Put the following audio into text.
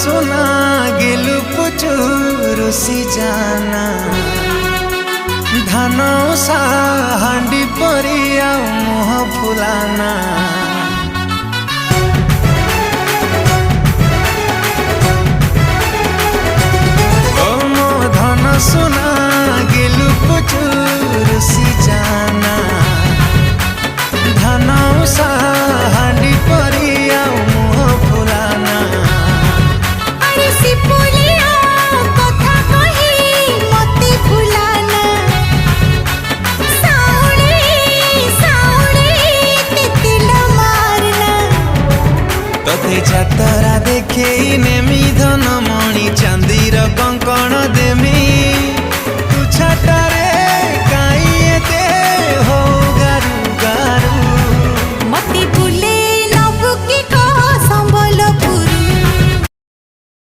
सुना गेलु पुचुरुसी जाना धान उषा हांडी परिया मुह फुलाना ओ मो धन सुना गेलु पुचुरुसी जाना धान उषा हांडी परिया मुह फुलाना अरे सिपुलिया कथा कही मते फुलाना साउले साउले तितिल मारना तते जातरा देखे नेमी धन